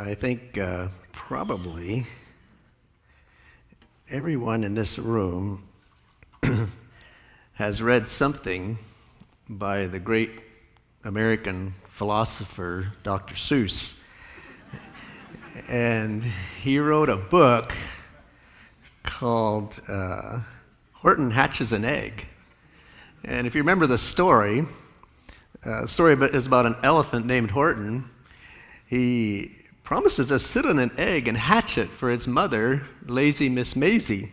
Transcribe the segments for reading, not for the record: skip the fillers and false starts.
I think probably everyone in this room has read something by the great American philosopher Dr. Seuss. And he wrote a book called Horton Hatches an Egg. And if you remember the story is about an elephant named Horton. He promises to sit on an egg and hatch it for his mother, lazy Miss Maisie.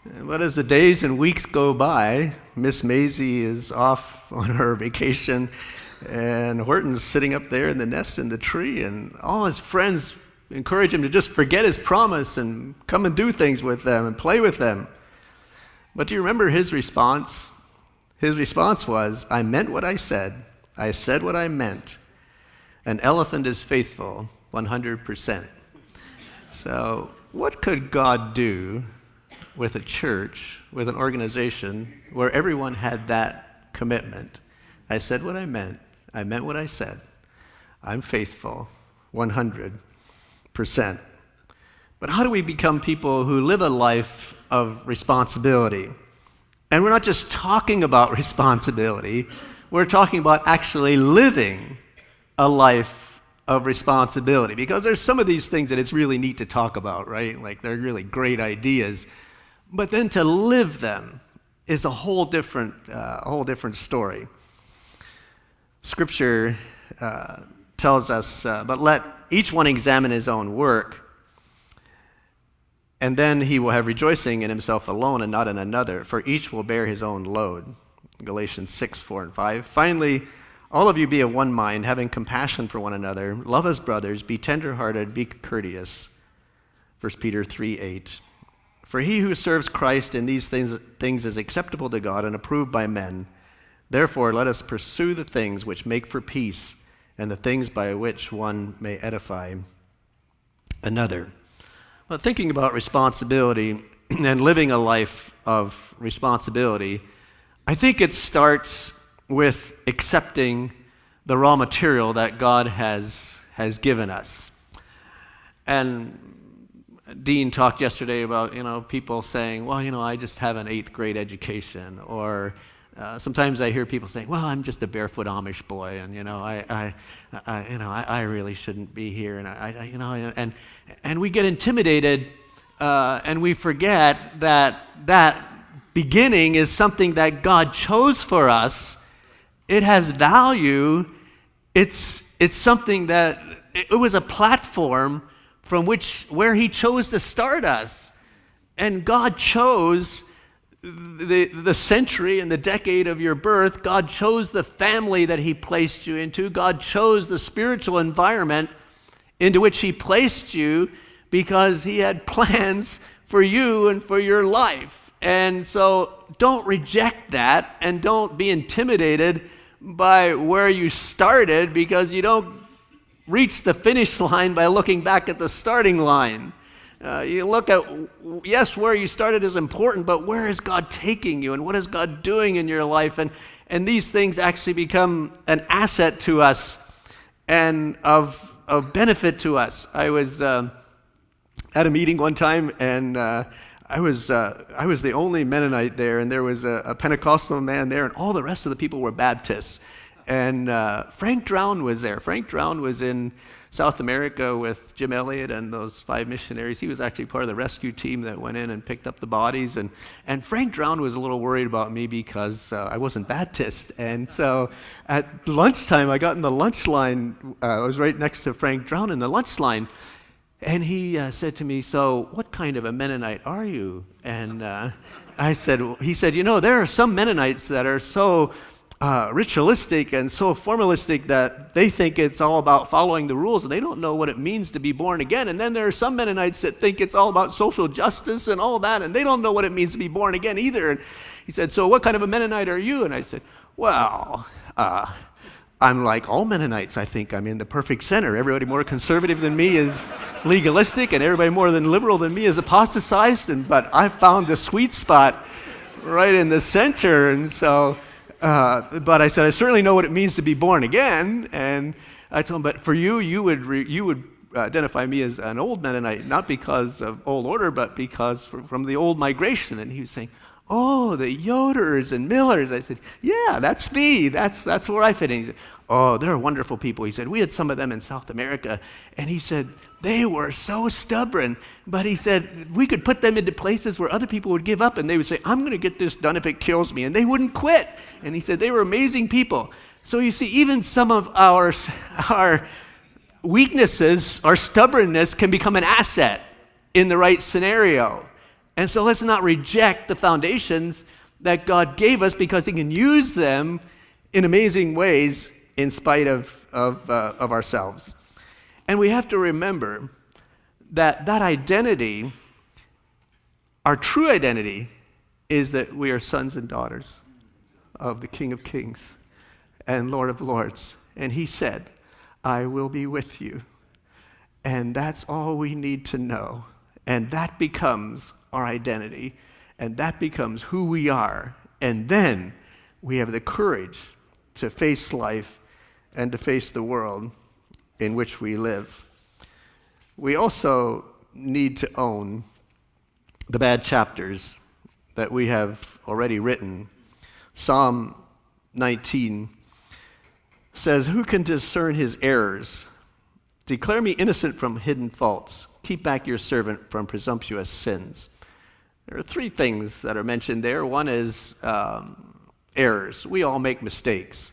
But as the days and weeks go by, Miss Maisie is off on her vacation, and Horton's sitting up there in the nest in the tree, and all his friends encourage him to just forget his promise and come and do things with them and play with them. But do you remember his response? His response was, "I meant what I said. I said what I meant. An elephant is faithful 100%. So what could God do with a church, with an organization where everyone had that commitment? I said what I meant what I said. I'm faithful 100%. But how do we become people who live a life of responsibility? And we're not just talking about responsibility, we're talking about actually living a life of responsibility. Because there's some of these things that it's really neat to talk about, right? Like they're really great ideas. But then to live them is a whole different story. Scripture tells us, but let each one examine his own work, and then he will have rejoicing in himself alone and not in another, for each will bear his own load. Galatians 6:4-5. Finally, all of you be of one mind, having compassion for one another, love as brothers, be tenderhearted, be courteous. 1 Peter 3:8. For he who serves Christ in these things is acceptable to God and approved by men. Therefore, let us pursue the things which make for peace and the things by which one may edify another. Well, thinking about responsibility and living a life of responsibility, I think it starts with accepting the raw material that God has given us. And Dean talked yesterday about, people saying, well, I just have an 8th grade education, or sometimes I hear people saying, well, I'm just a barefoot Amish boy, and I really shouldn't be here, and we get intimidated, and we forget that beginning is something that God chose for us. It has value. It's something that it was a platform from where He chose to start us, and God chose the century and the decade of your birth. God chose the family that He placed you into. God chose the spiritual environment into which He placed you because He had plans for you and for your life. And so don't reject that, and don't be intimidated by where you started, because you don't reach the finish line by looking back at the starting line. You look at, yes, where you started is important, but where is God taking you, and what is God doing in your life? And these things actually become an asset to us and of benefit to us. I was at a meeting one time, and I was the only Mennonite there, and there was a Pentecostal man there, and all the rest of the people were Baptists. And Frank Drown was there. Frank Drown was in South America with Jim Elliot and those 5 missionaries. He was actually part of the rescue team that went in and picked up the bodies. And Frank Drown was a little worried about me because I wasn't Baptist. And so at lunchtime, I got in the lunch line. I was right next to Frank Drown in the lunch line. And he said to me, "So what kind of a Mennonite are you?" And he said, there are some Mennonites that are so ritualistic and so formalistic that they think it's all about following the rules, and they don't know what it means to be born again. And then there are some Mennonites that think it's all about social justice and all that, and they don't know what it means to be born again either. And he said, "So what kind of a Mennonite are you?" And I said, "Well, I'm like all Mennonites. I think I'm in the perfect center. Everybody more conservative than me is legalistic, and everybody more than liberal than me is apostatized. But I found the sweet spot right in the center." And so, but I said, "I certainly know what it means to be born again." And I told him, "But for you, you would identify me as an old Mennonite, not because of old order, but because from the old migration. And he was saying, oh, the Yoders and Millers. I said, yeah, that's me. That's where I fit in. He said, oh, they're wonderful people. He said, we had some of them in South America. And he said, they were so stubborn. But he said, we could put them into places where other people would give up. And they would say, I'm going to get this done if it kills me. And they wouldn't quit. And he said, they were amazing people. So you see, even some of our weaknesses, our stubbornness can become an asset in the right scenario. And so let's not reject the foundations that God gave us, because he can use them in amazing ways in spite of ourselves. And we have to remember that identity, our true identity, is that we are sons and daughters of the King of Kings and Lord of Lords. And he said, I will be with you. And that's all we need to know. And that becomes our identity. And that becomes who we are. And then we have the courage to face life and to face the world in which we live. We also need to own the bad chapters that we have already written. Psalm 19 says, who can discern his errors? Declare me innocent from hidden faults. Keep back your servant from presumptuous sins. There are three things that are mentioned there. One is errors. We all make mistakes.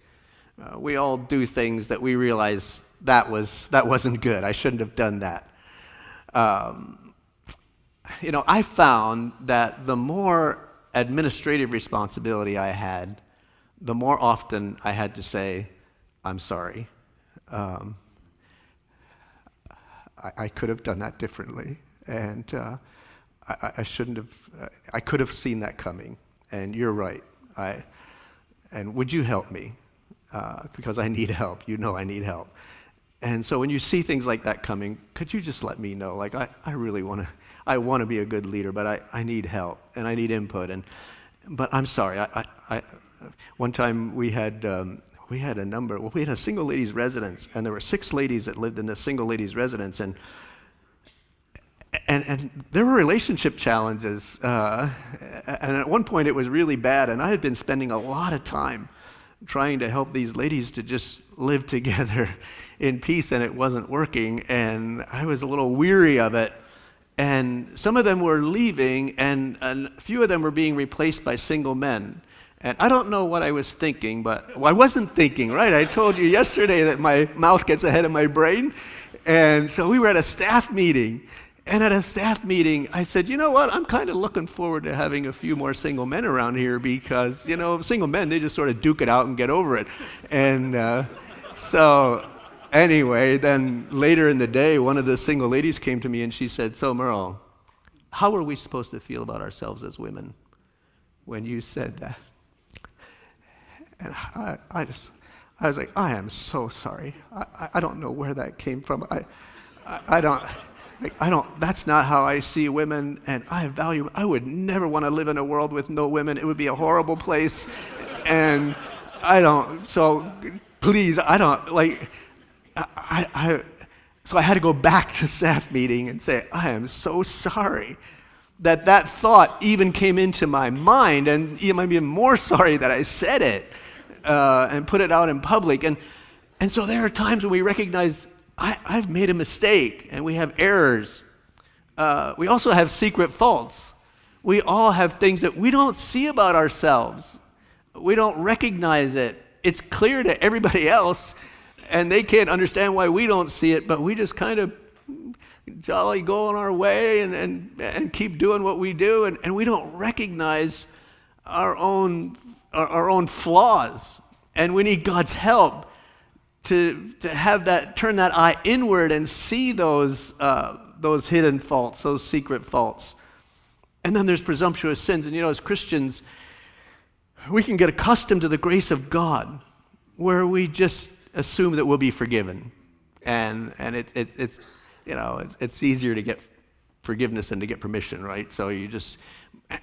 We all do things that we realize that wasn't good. I shouldn't have done that. I found that the more administrative responsibility I had, the more often I had to say, I'm sorry. I could have done that differently, and I shouldn't have. I could have seen that coming, and you're right. And would you help me? Because I need help. You know I need help. And so when you see things like that coming, could you just let me know? Like, I really want to. I want to be a good leader, but I need help and I need input. But I'm sorry. One time we had a single ladies' residence, and there were 6 ladies that lived in this single ladies' residence, and there were relationship challenges, and at one point it was really bad, and I had been spending a lot of time trying to help these ladies to just live together in peace, and it wasn't working, and I was a little weary of it. And some of them were leaving, and a few of them were being replaced by single men. And I don't know what I was thinking, but I wasn't thinking, right? I told you yesterday that my mouth gets ahead of my brain. And so we were at a staff meeting. And at a staff meeting, I said, you know what? I'm kind of looking forward to having a few more single men around here because, single men, they just sort of duke it out and get over it. And so anyway, then later in the day, one of the single ladies came to me and she said, so Merle, how are we supposed to feel about ourselves as women when you said that? And I was like, I am so sorry. I don't know where that came from. I don't, that's not how I see women, and I would never want to live in a world with no women. It would be a horrible place. And so please, so I had to go back to staff meeting and say, I am so sorry that thought even came into my mind, and I'm even more sorry that I said it. And put it out in public. And so there are times when we recognize I've made a mistake, and we have errors. We also have secret faults. We all have things that we don't see about ourselves. We don't recognize it. It's clear to everybody else, and they can't understand why we don't see it, but we just kind of jolly go on our way and keep doing what we do, and we don't recognize our own flaws, and we need God's help to have that, turn that eye inward and see those hidden faults, those secret faults. And then there's presumptuous sins, and as Christians, we can get accustomed to the grace of God, where we just assume that we'll be forgiven, and it's easier to get forgiveness than to get permission, right? So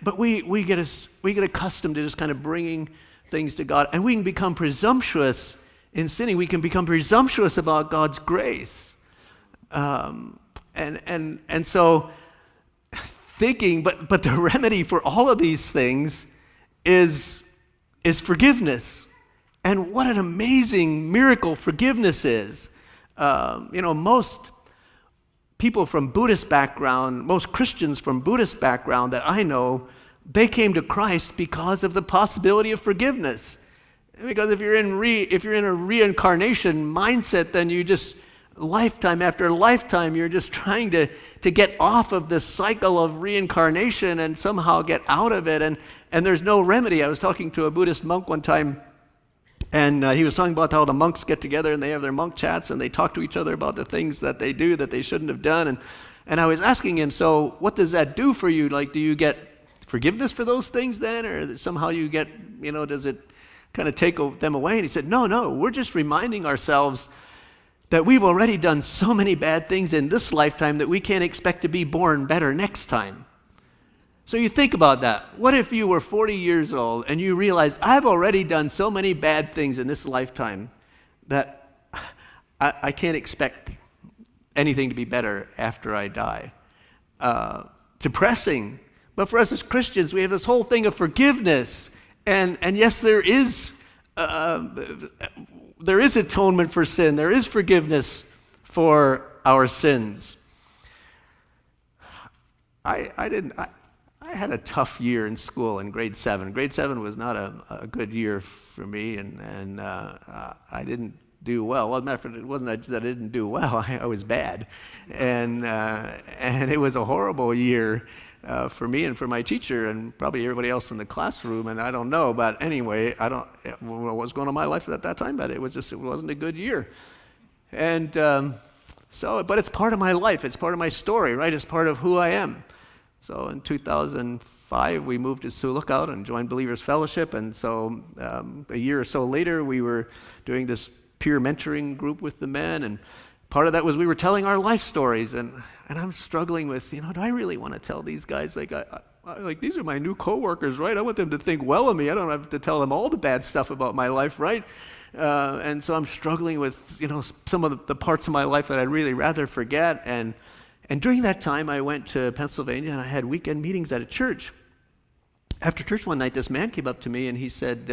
but we get accustomed to just kind of bringing things to God, and we can become presumptuous in sinning. We can become presumptuous about God's grace. And so thinking, but the remedy for all of these things is forgiveness. And what an amazing miracle forgiveness is. Most people from Buddhist background, most Christians from Buddhist background that I know, they came to Christ because of the possibility of forgiveness. Because if you're in a reincarnation mindset, then you just lifetime after lifetime, you're just trying to get off of this cycle of reincarnation and somehow get out of it. And there's no remedy. I was talking to a Buddhist monk one time, and he was talking about how the monks get together and they have their monk chats and they talk to each other about the things that they do that they shouldn't have done. And I was asking him, so what does that do for you? Like, do you get forgiveness for those things then? Or somehow you get, does it kind of take them away? And he said, no, we're just reminding ourselves that we've already done so many bad things in this lifetime that we can't expect to be born better next time. So you think about that. What if you were 40 years old and you realize, I've already done so many bad things in this lifetime that I can't expect anything to be better after I die. Depressing. But for us as Christians, we have this whole thing of forgiveness. And yes, there is atonement for sin. There is forgiveness for our sins. I had a tough year in school in grade 7. Grade 7 was not a good year for me, and I didn't do well. Well, as a matter of fact, it wasn't that I didn't do well. I was bad, and it was a horrible year for me and for my teacher and probably everybody else in the classroom. And I don't know, but anyway, I don't know what was going on in my life at that time, but it wasn't a good year, and but it's part of my life. It's part of my story, right? It's part of who I am. So in 2005, we moved to Sioux Lookout and joined Believers Fellowship. And so a year or so later, we were doing this peer mentoring group with the men. And part of that was we were telling our life stories. And I'm struggling with, do I really want to tell these guys? Like these are my new coworkers, right? I want them to think well of me. I don't have to tell them all the bad stuff about my life, right? And so I'm struggling with, some of the parts of my life that I'd really rather forget. And during that time, I went to Pennsylvania, and I had weekend meetings at a church. After church one night, this man came up to me, and he said,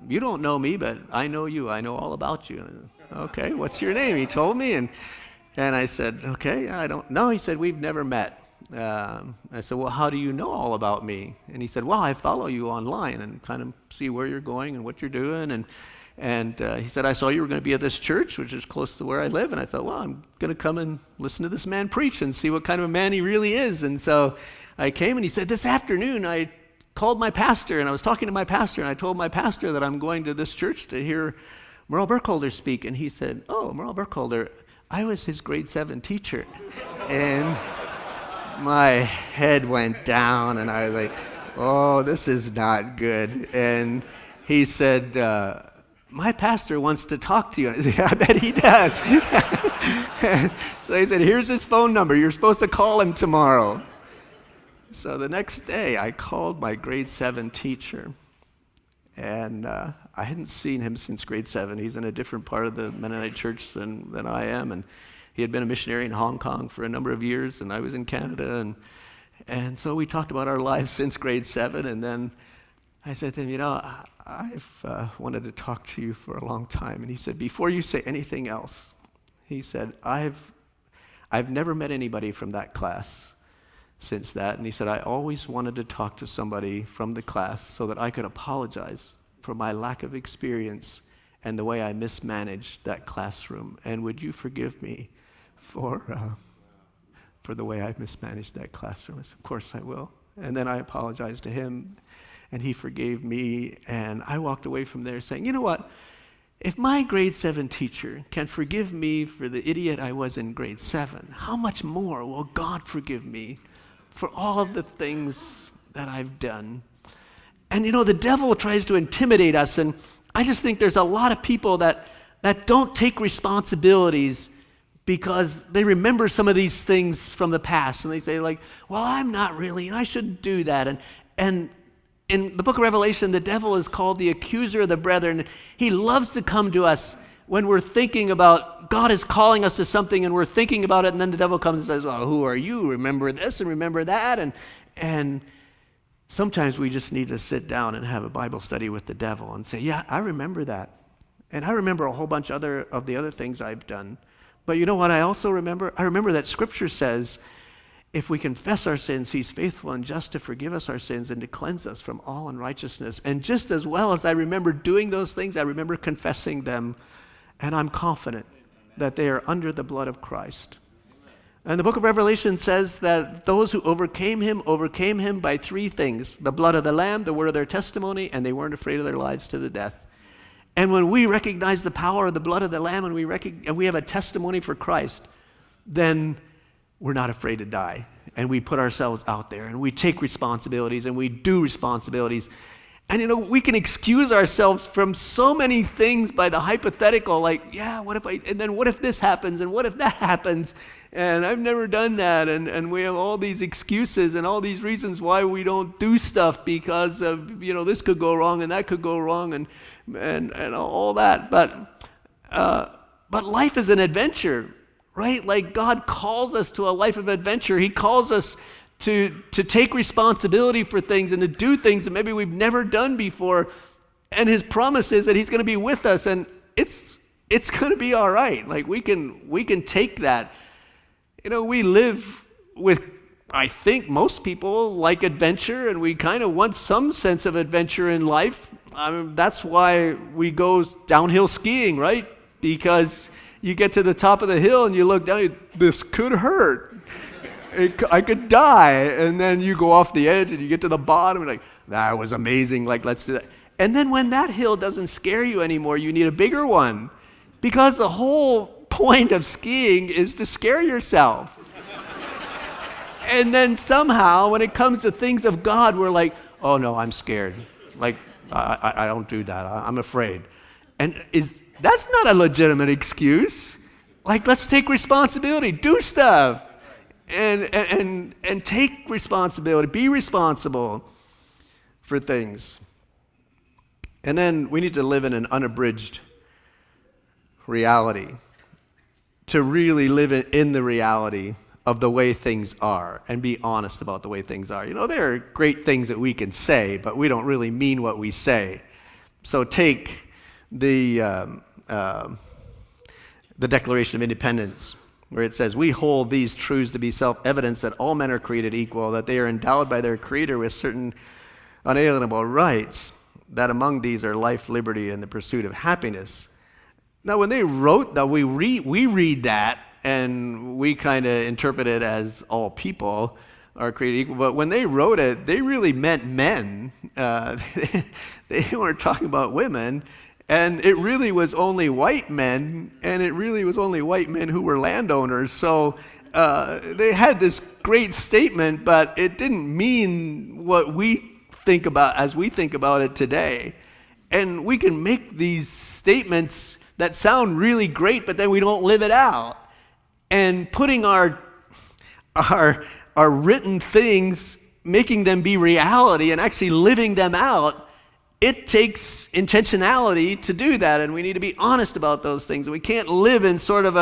you don't know me, but I know you. I know all about you. And, okay, what's your name? He told me, and I said, okay, I don't know. He said, we've never met. I said, well, how do you know all about me? And he said, well, I follow you online and kind of see where you're going and what you're doing. And he said, I saw you were going to be at this church, which is close to where I live. And I thought, well, I'm going to come and listen to this man preach and see what kind of a man he really is. And so I came, and he said, this afternoon I called my pastor, and I was talking to my pastor, and I told my pastor that I'm going to this church to hear Merle Burkholder speak. And he said, oh, Merle Burkholder, I was his grade 7 teacher. And my head went down, and I was like, oh, this is not good. And he said, my pastor wants to talk to you. I said, I bet he does. So he said, here's his phone number. You're supposed to call him tomorrow. So the next day, I called my grade 7 teacher. And I hadn't seen him since grade 7. He's in a different part of the Mennonite church than I am. And he had been a missionary in Hong Kong for a number of years, and I was in Canada. And so we talked about our lives since grade 7. And then I said to him, I've wanted to talk to you for a long time. And he said, before you say anything else, he said, I've never met anybody from that class since that. And he said, I always wanted to talk to somebody from the class so that I could apologize for my lack of experience and the way I mismanaged that classroom. And would you forgive me for the way I mismanaged that classroom? I said, of course I will. And then I apologized to him, and he forgave me, and I walked away from there saying, you know what? If my grade 7 teacher can forgive me for the idiot I was in grade 7, how much more will God forgive me for all of the things that I've done? And the devil tries to intimidate us, and I just think there's a lot of people that don't take responsibilities because they remember some of these things from the past, and they say like, well, I'm not really, and I shouldn't do that. And in the book of Revelation, the devil is called the accuser of the brethren. He loves to come to us when we're thinking about God is calling us to something and we're thinking about it, and then the devil comes and says, well, who are you? Remember this and remember that. And sometimes we just need to sit down and have a Bible study with the devil and say, yeah, I remember that. And I remember a whole bunch of the other things I've done. But you know what I also remember? I remember that Scripture says, if we confess our sins, he's faithful and just to forgive us our sins and to cleanse us from all unrighteousness. And just as well as I remember doing those things, I remember confessing them. And I'm confident that they are under the blood of Christ. And the book of Revelation says that those who overcame him by three things: the blood of the Lamb, the word of their testimony, and they weren't afraid of their lives to the death. And when we recognize the power of the blood of the Lamb and we have a testimony for Christ, then we're not afraid to die. And we put ourselves out there and we take responsibilities and we do responsibilities. And we can excuse ourselves from so many things by the hypothetical, like, yeah, and then what if this happens and what if that happens? And I've never done that. And we have all these excuses and all these reasons why we don't do stuff because of, this could go wrong and that could go wrong and all that. But life is an adventure, right? Like God calls us to a life of adventure. He calls us to take responsibility for things and to do things that maybe we've never done before. And his promise is that he's going to be with us, and it's going to be all right. Like we can take that. We live with, I think most people like adventure, and we kind of want some sense of adventure in life. That's why we go downhill skiing, right? Because you get to the top of the hill and you look down, this could hurt. I could die. And then you go off the edge and you get to the bottom and like, that was amazing. Like, let's do that. And then when that hill doesn't scare you anymore, you need a bigger one. Because the whole point of skiing is to scare yourself. And then somehow, when it comes to things of God, we're like, oh no, I'm scared. Like, I don't do that. I'm afraid. And that's not a legitimate excuse. Like, let's take responsibility. Do stuff. And take responsibility, be responsible for things. And then we need to live in an unabridged reality, to really live in the reality of the way things are and be honest about the way things are. There are great things that we can say, but we don't really mean what we say. So take the Declaration of Independence, where it says, we hold these truths to be self-evident that all men are created equal, that they are endowed by their Creator with certain unalienable rights, that among these are life, liberty, and the pursuit of happiness. Now, when they wrote that, we read that, and we kind of interpret it as all people are created equal. But when they wrote it, they really meant men. They weren't talking about women. And it really was only white men, and it really was only white men who were landowners. So they had this great statement, but it didn't mean what we think about as we think about it today. And we can make these statements that sound really great, but then we don't live it out. And putting our written things, making them be reality and actually living them out, it takes intentionality to do that, and we need to be honest about those things. We can't live in sort of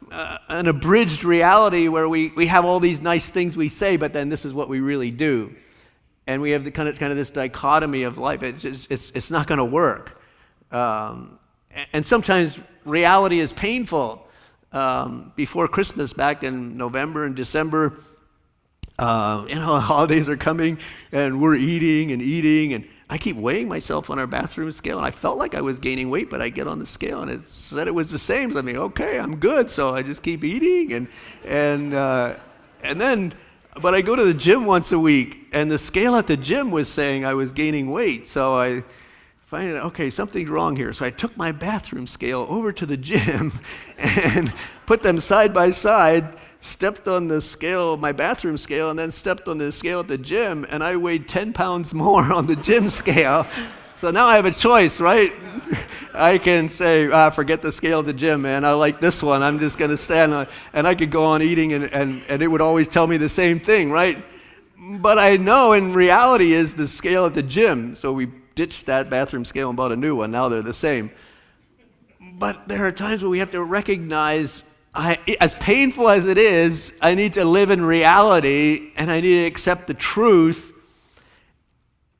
an abridged reality where we have all these nice things we say, but then this is what we really do. And we have the kind of this dichotomy of life. It's not going to work. And sometimes reality is painful. Before Christmas, back in November and December, holidays are coming, and we're eating, and I keep weighing myself on our bathroom scale, and I felt like I was gaining weight, but I get on the scale, and it said it was the same. So I mean, okay, I'm good. So I just keep eating, and then, but I go to the gym once a week, and the scale at the gym was saying I was gaining weight. So I find, okay, something's wrong here. So I took my bathroom scale over to the gym and put them side by side, stepped on the scale, my bathroom scale, and then stepped on the scale at the gym, and I weighed 10 pounds more on the gym scale. So now I have a choice, right? I can say, forget the scale at the gym, man. I like this one. I'm just going to stand on, and I could go on eating, and it would always tell me the same thing, right? But I know in reality is the scale at the gym. So we ditched that bathroom scale and bought a new one. Now they're the same. But there are times where we have to recognize, as painful as it is, I need to live in reality and I need to accept the truth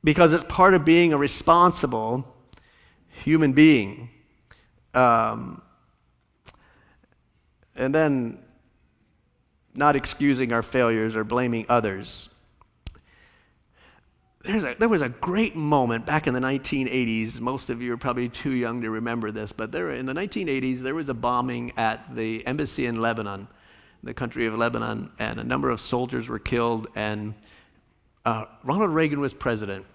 because it's part of being a responsible human being. And then not excusing our failures or blaming others. There was a great moment back in the 1980s. Most of you are probably too young to remember this, but in the 1980s, there was a bombing at the embassy in Lebanon, the country of Lebanon, and a number of soldiers were killed, and Ronald Reagan was president.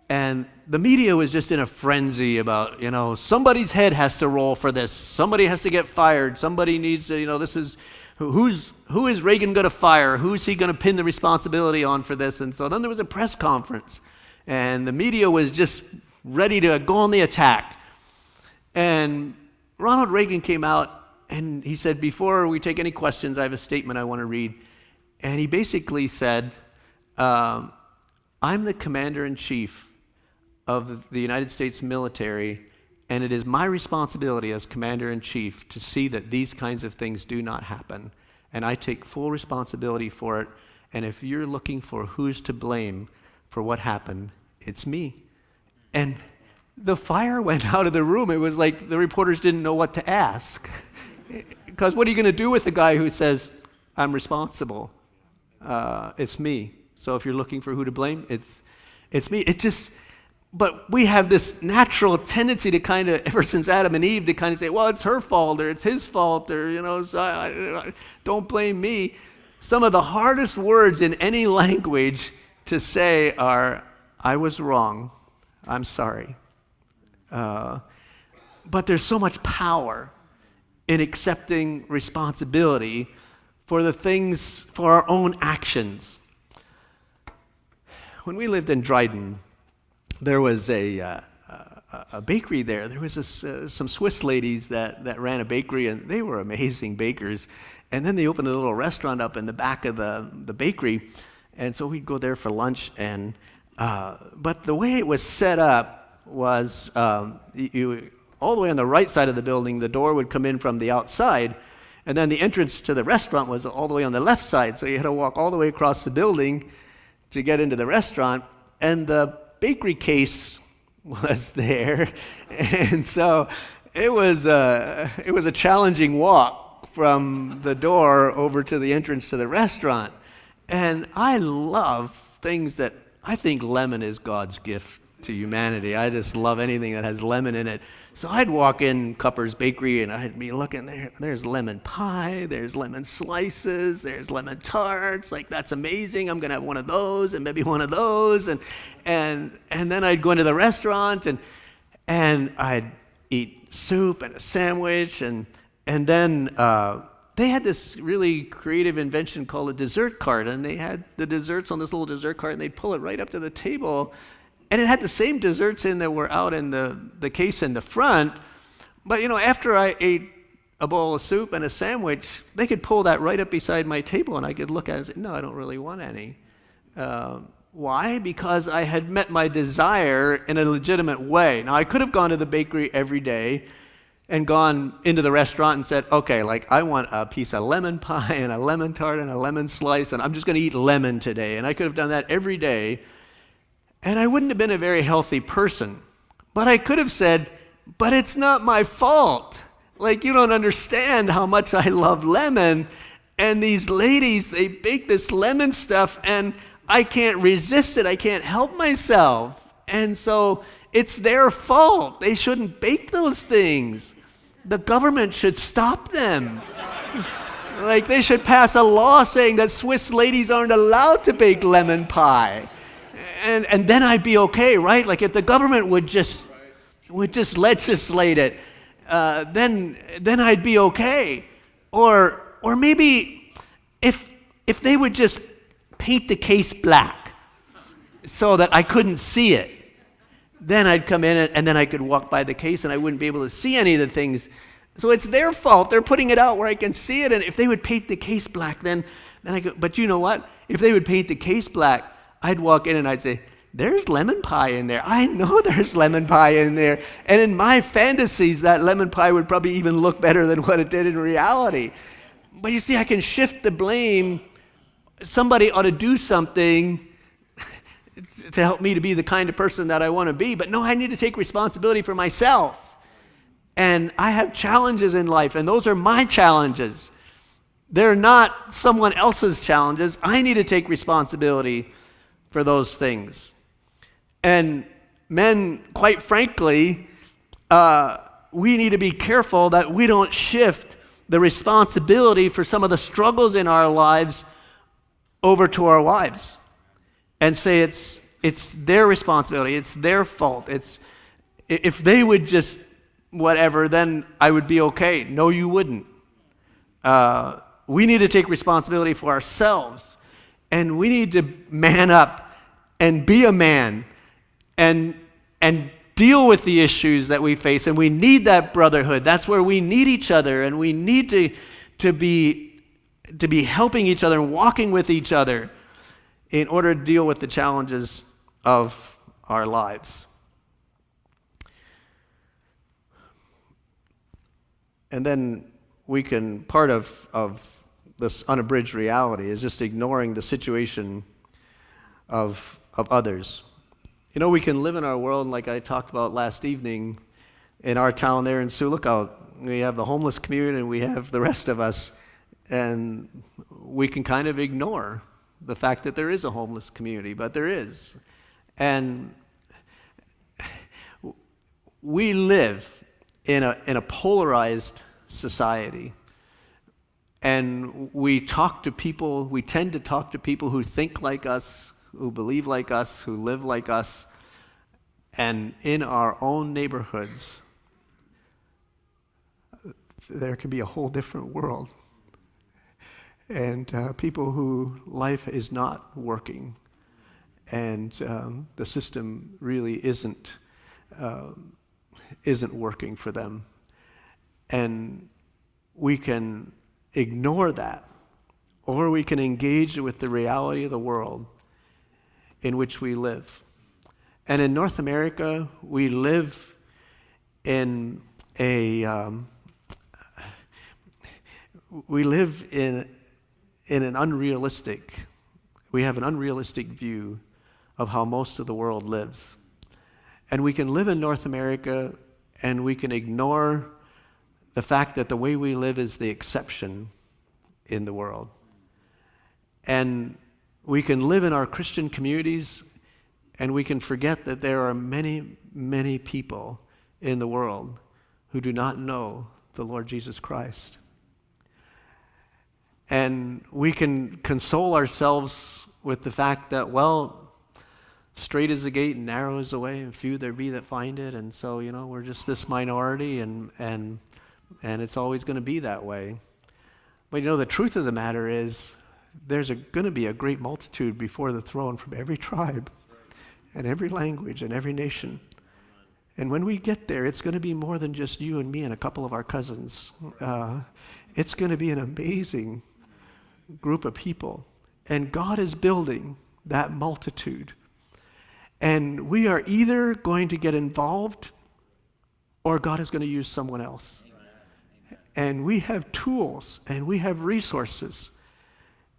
And the media was just in a frenzy about, somebody's head has to roll for this. Somebody has to get fired. Somebody needs to, this is... Who is Reagan going to fire? Who's he going to pin the responsibility on for this? And so then there was a press conference, and the media was just ready to go on the attack. And Ronald Reagan came out, and he said, before we take any questions, I have a statement I want to read. And he basically said, I'm the commander-in-chief of the United States military, and it is my responsibility as commander-in-chief to see that these kinds of things do not happen. And I take full responsibility for it. And if you're looking for who's to blame for what happened, it's me. And the fire went out of the room. It was like the reporters didn't know what to ask. Because what are you going to do with the guy who says, I'm responsible? It's me. So if you're looking for who to blame, it's me. But we have this natural tendency to kind of, ever since Adam and Eve, to kind of say, well, it's her fault, or it's his fault, or, so don't blame me. Some of the hardest words in any language to say are, I was wrong, I'm sorry. But there's so much power in accepting responsibility for the things, for our own actions. When we lived in Dryden, there was a bakery there. There was some Swiss ladies that ran a bakery, and they were amazing bakers. And then they opened a little restaurant up in the back of the bakery, and so we'd go there for lunch. And but the way it was set up was you all the way on the right side of the building, the door would come in from the outside, and then the entrance to the restaurant was all the way on the left side. So you had to walk all the way across the building to get into the restaurant, and the bakery case was there, and so it was a challenging walk from the door over to the entrance to the restaurant. And I love things that I think lemon is God's gift to humanity. I just love anything that has lemon in it. So I'd walk in Cupper's Bakery and I'd be looking there. There's lemon pie, there's lemon slices, there's lemon tarts. Like, that's amazing. I'm gonna have one of those and maybe one of those. And then I'd go into the restaurant and I'd eat soup and a sandwich and then they had this really creative invention called a dessert cart, and they had the desserts on this little dessert cart, and they'd pull it right up to the table. And it had the same desserts in that were out in the case in the front. But, after I ate a bowl of soup and a sandwich, they could pull that right up beside my table, and I could look at it and say, no, I don't really want any. Why? Because I had met my desire in a legitimate way. Now, I could have gone to the bakery every day and gone into the restaurant and said, okay, I want a piece of lemon pie and a lemon tart and a lemon slice, and I'm just going to eat lemon today. And I could have done that every day. And I wouldn't have been a very healthy person. But I could have said, but it's not my fault. You don't understand how much I love lemon. And these ladies, they bake this lemon stuff, and I can't resist it. I can't help myself. And so it's their fault. They shouldn't bake those things. The government should stop them. They should pass a law saying that Swiss ladies aren't allowed to bake lemon pie. And then I'd be okay, right? If the government would just legislate it, then I'd be okay. Or maybe if they would just paint the case black so that I couldn't see it, then I'd come in and then I could walk by the case and I wouldn't be able to see any of the things. So it's their fault. They're putting it out where I can see it. And if they would paint the case black, then I could. But you know what? If they would paint the case black, I'd walk in and I'd say, there's lemon pie in there. I know there's lemon pie in there. And in my fantasies, that lemon pie would probably even look better than what it did in reality. But you see, I can shift the blame. Somebody ought to do something to help me to be the kind of person that I want to be. But no, I need to take responsibility for myself. And I have challenges in life, and those are my challenges. They're not someone else's challenges. I need to take responsibility for those things. And men, quite frankly, we need to be careful that we don't shift the responsibility for some of the struggles in our lives over to our wives and say it's their responsibility, it's their fault. If they would just whatever, then I would be okay. No, you wouldn't. We need to take responsibility for ourselves, and we need to man up and be a man and deal with the issues that we face, and we need that brotherhood. That's where we need each other, and we need to be helping each other and walking with each other in order to deal with the challenges of our lives. And then part of this unabridged reality is just ignoring the situation of others. You know, we can live in our world, like I talked about last evening, in our town there in Sioux Lookout. We have the homeless community and we have the rest of us, and we can kind of ignore the fact that there is a homeless community, but there is. And we live in a polarized society. And we tend to talk to people who think like us, who believe like us, who live like us. And in our own neighborhoods, there can be a whole different world. And people who life is not working, and the system really isn't working for them. And we can ignore that, or we can engage with the reality of the world in which we live. And in North America, we live in an unrealistic view of how most of the world lives. And we can live in North America and we can ignore the fact that the way we live is the exception in the world. And we can live in our Christian communities and we can forget that there are many, many people in the world who do not know the Lord Jesus Christ. And we can console ourselves with the fact that, well, straight is the gate and narrow is the way, and few there be that find it. And so, we're just this minority, and it's always going to be that way. But the truth of the matter is, there's going to be a great multitude before the throne from every tribe and every language and every nation. And when we get there, it's going to be more than just you and me and a couple of our cousins. It's going to be an amazing group of people. And God is building that multitude. And we are either going to get involved or God is going to use someone else. And we have tools and we have resources.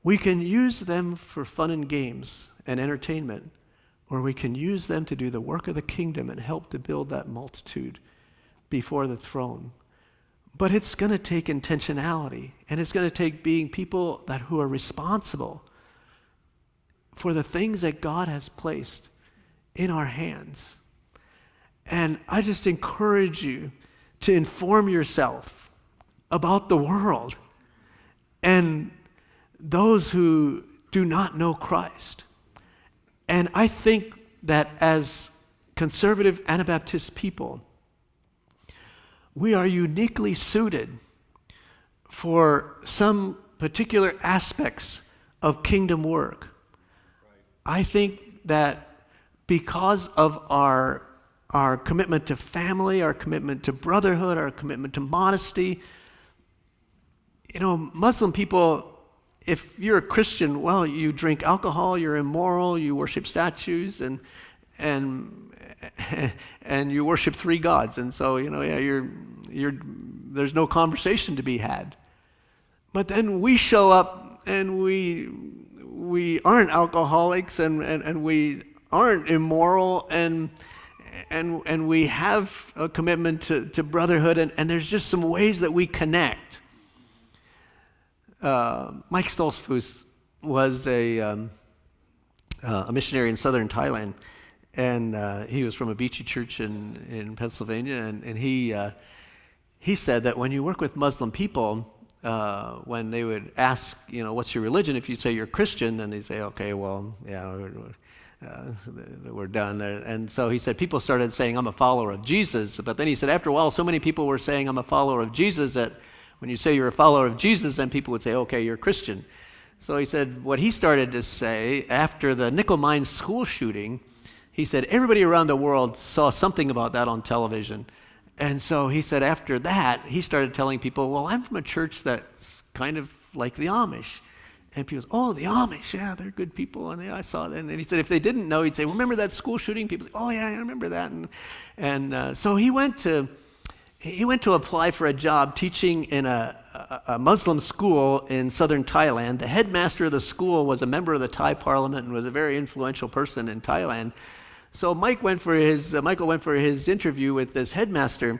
We can use them for fun and games and entertainment, or we can use them to do the work of the kingdom and help to build that multitude before the throne. But it's going to take intentionality, and it's going to take being people who are responsible for the things that God has placed in our hands. And I just encourage you to inform yourself about the world and those who do not know Christ. And I think that as conservative Anabaptist people, we are uniquely suited for some particular aspects of kingdom work. I think that because of our commitment to family, our commitment to brotherhood, our commitment to modesty, Muslim people, if you're a Christian, well, you drink alcohol, you're immoral, you worship statues, and and and you worship three gods, and so there's no conversation to be had. But then we show up and we aren't alcoholics and we aren't immoral and we have a commitment to brotherhood, and there's just some ways that we connect. Mike Stoltzfus was a missionary in southern Thailand, and he was from a beachy church in Pennsylvania, and he said that when you work with Muslim people, when they would ask, what's your religion? If you say you're Christian, then they say, okay, well, yeah, we're done there. And so he said people started saying, I'm a follower of Jesus. But then he said after a while, so many people were saying, I'm a follower of Jesus, that when you say you're a follower of Jesus, then people would say, okay, you're a Christian. So he said what he started to say after the Nickel Mines school shooting, he said everybody around the world saw something about that on television. And so he said after that, he started telling people, well, I'm from a church that's kind of like the Amish. And people say, oh, the Amish, yeah, they're good people. And I saw that. And he said if they didn't know, he'd say, remember that school shooting? People say, oh, yeah, I remember that. And so he went to apply for a job teaching in a Muslim school in southern Thailand. The headmaster of the school was a member of the Thai parliament and was a very influential person in Thailand. So Michael went for his interview with this headmaster,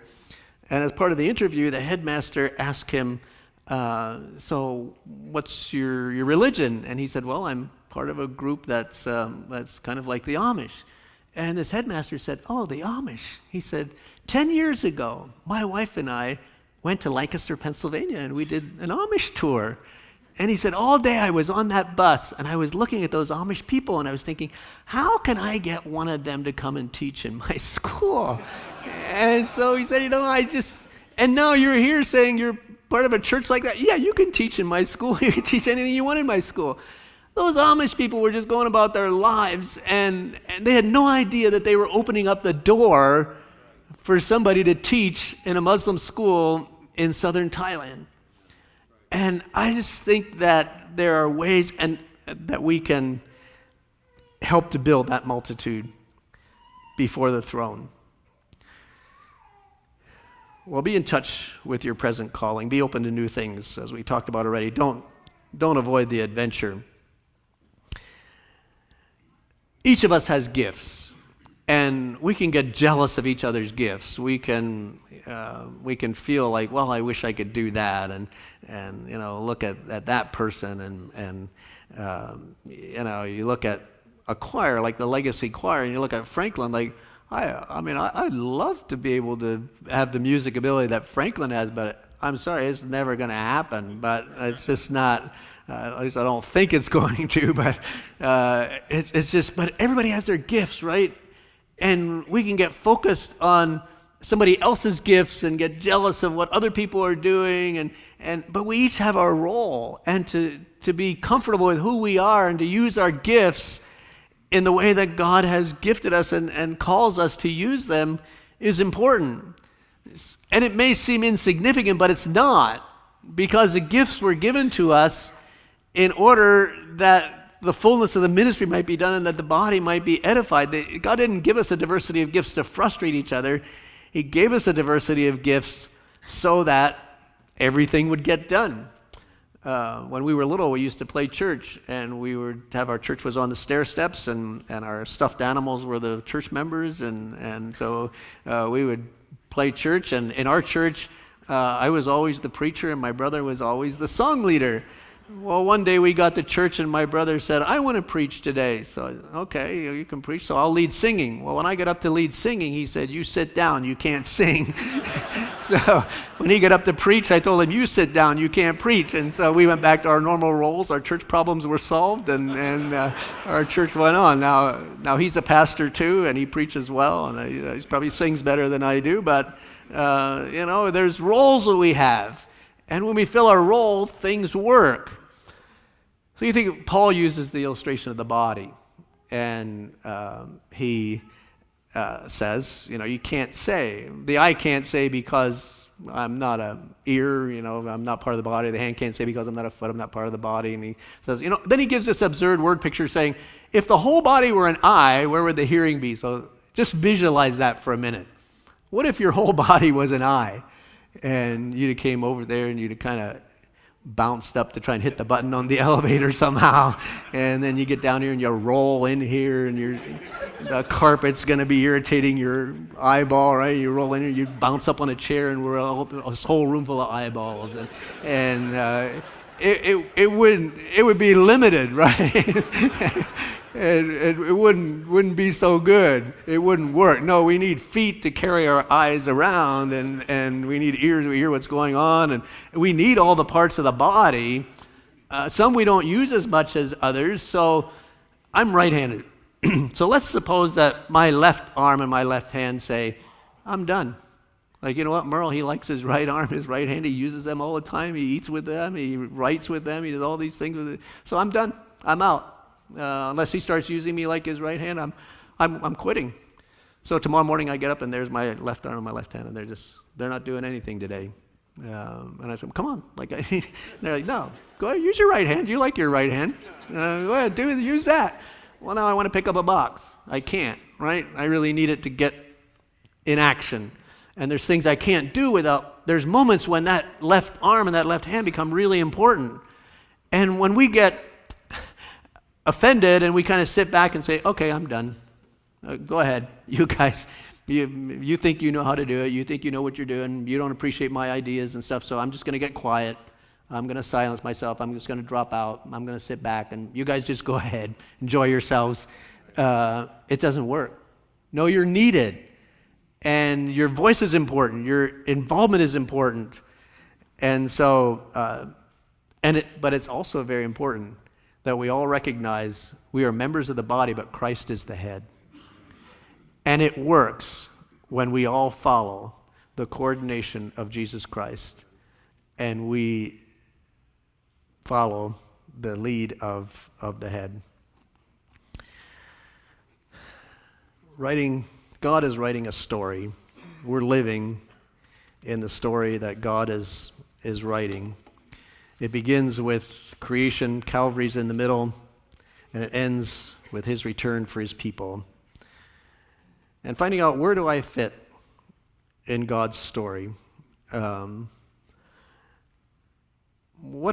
and as part of the interview, the headmaster asked him, so what's your religion? And he said, well, I'm part of a group that's kind of like the Amish. And this headmaster said, oh, the Amish. He said, 10 years ago, my wife and I went to Lancaster, Pennsylvania, and we did an Amish tour. And he said, all day I was on that bus, and I was looking at those Amish people, and I was thinking, how can I get one of them to come and teach in my school? And so he said, and now you're here saying you're part of a church like that. Yeah, you can teach in my school. You can teach anything you want in my school. Those Amish people were just going about their lives, and they had no idea that they were opening up the door for somebody to teach in a Muslim school in southern Thailand. And I just think that there are ways that we can help to build that multitude before the throne. Well, be in touch with your present calling. Be open to new things, as we talked about already. Don't avoid the adventure. Each of us has gifts, and we can get jealous of each other's gifts. We can feel like, well, I wish I could do that, and look at that person, and you look at a choir like the Legacy Choir, and you look at Franklin, like, I'd love to be able to have the music ability that Franklin has, but I'm sorry, it's never going to happen. But it's just not. At least I don't think it's going to. But it's just. But everybody has their gifts, right? And we can get focused on somebody else's gifts and get jealous of what other people are doing, but we each have our role, and to be comfortable with who we are and to use our gifts in the way that God has gifted us and calls us to use them is important. And it may seem insignificant, but it's not, because the gifts were given to us in order that the fullness of the ministry might be done and that the body might be edified. God didn't give us a diversity of gifts to frustrate each other. He gave us a diversity of gifts so that everything would get done. When we were little, we used to play church, and we would have our church was on the stair steps, and our stuffed animals were the church members, and so we would play church. And in our church, I was always the preacher, and my brother was always the song leader. Well, one day we got to church, and my brother said, I want to preach today. So, okay, you can preach, so I'll lead singing. Well, when I got up to lead singing, he said, you sit down, you can't sing. So when he got up to preach, I told him, you sit down, you can't preach. And so we went back to our normal roles. Our church problems were solved, and our church went on. Now he's a pastor too, and he preaches well, and he probably sings better than I do. But, there's roles that we have. And when we fill our role, things work. So you think Paul uses the illustration of the body, and he says, you can't say. The eye can't say because I'm not a ear, I'm not part of the body. The hand can't say because I'm not a foot, I'm not part of the body. And he says, then he gives this absurd word picture saying, if the whole body were an eye, where would the hearing be? So just visualize that for a minute. What if your whole body was an eye and you came over there and you'd kind of bounced up to try and hit the button on the elevator somehow, and then you get down here and you roll in here and the carpet's going to be irritating your eyeball, right? You roll in here, you bounce up on a chair, and we're a whole room full of eyeballs, and it would be limited, right? And it wouldn't be so good. It wouldn't work. No, we need feet to carry our eyes around, and we need ears to hear what's going on, and we need all the parts of the body. Some we don't use as much as others, so I'm right-handed. So let's suppose that my left arm and my left hand say, I'm done. Like, you know what, Merle, he likes his right arm, his right hand, he uses them all the time, he eats with them, he writes with them, he does all these things with it. So I'm done, I'm out. Unless he starts using me like his right hand, I'm quitting. So tomorrow morning I get up and there's my left arm and my left hand, and they're not doing anything today. And I said, come on. They're like, no, go ahead, use your right hand. You like your right hand. Go ahead, use that. Well, now I want to pick up a box. I can't, right? I really need it to get in action. And there's things I can't do there's moments when that left arm and that left hand become really important. And when we get offended and we kind of sit back and say, okay, I'm done. Go ahead, you guys. You think you know how to do it. You think you know what you're doing. You don't appreciate my ideas and stuff, so I'm just going to get quiet. I'm going to silence myself. I'm just going to drop out. I'm going to sit back, and you guys just go ahead. Enjoy yourselves. It doesn't work. No, you're needed, and your voice is important. Your involvement is important. And so, but it's also very important that we all recognize we are members of the body, but Christ is the head. And it works when we all follow the coordination of Jesus Christ and we follow the lead of the head. God is writing a story. We're living in the story that God is writing. It begins with creation, Calvary's in the middle, and it ends with his return for his people. And finding out, where do I fit in God's story? What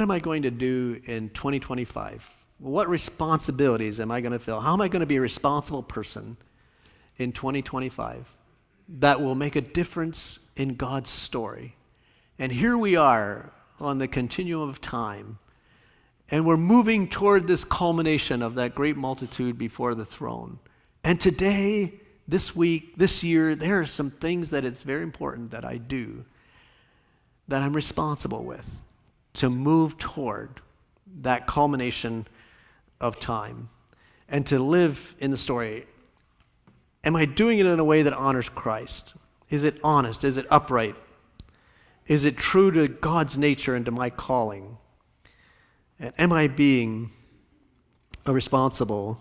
am I going to do in 2025? What responsibilities am I going to fill? How am I going to be a responsible person in 2025 that will make a difference in God's story? And here we are on the continuum of time, and we're moving toward this culmination of that great multitude before the throne. And today, this week, this year, there are some things that it's very important that I do, that I'm responsible with, to move toward that culmination of time and to live in the story. Am I doing it in a way that honors Christ? Is it honest? Is it upright? Is it true to God's nature and to my calling? And am I being a responsible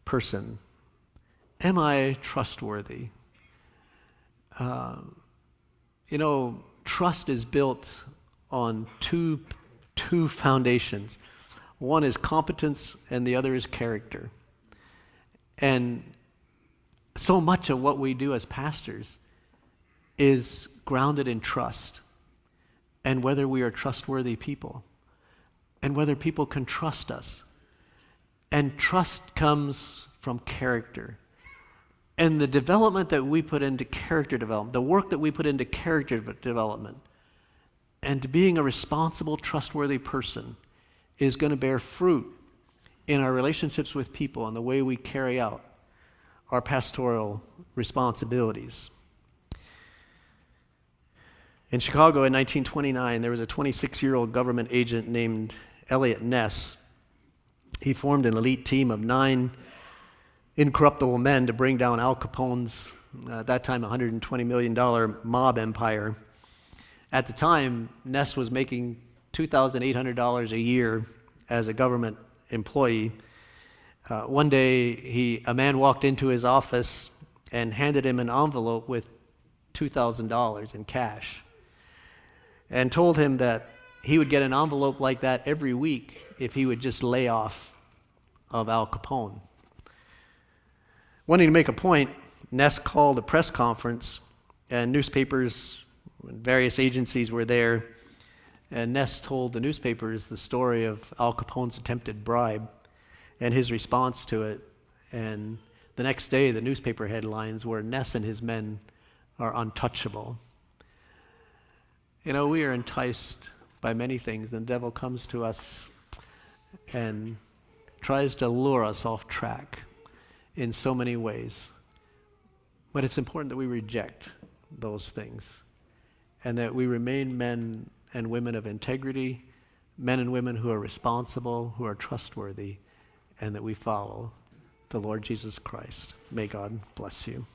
person? Am I trustworthy? Trust is built on two foundations. One is competence and the other is character. And so much of what we do as pastors is grounded in trust and whether we are trustworthy people and whether people can trust us. And trust comes from character. And the development that we put into character development, the work that we put into character development, and to being a responsible, trustworthy person is going to bear fruit in our relationships with people and the way we carry out our pastoral responsibilities. In Chicago in 1929, there was a 26-year-old government agent named Eliot Ness. He formed an elite team of 9 incorruptible men to bring down Al Capone's, at that time, $120 million mob empire. At the time, Ness was making $2,800 a year as a government employee. One day, a man walked into his office and handed him an envelope with $2,000 in cash. and told him that he would get an envelope like that every week if he would just lay off of Al Capone. Wanting to make a point, Ness called a press conference, and newspapers and various agencies were there, and Ness told the newspapers the story of Al Capone's attempted bribe and his response to it. And the next day, the newspaper headlines were, "Ness and his men are untouchable." You know, we are enticed by many things. The devil comes to us and tries to lure us off track in so many ways. But it's important that we reject those things and that we remain men and women of integrity, men and women who are responsible, who are trustworthy, and that we follow the Lord Jesus Christ. May God bless you.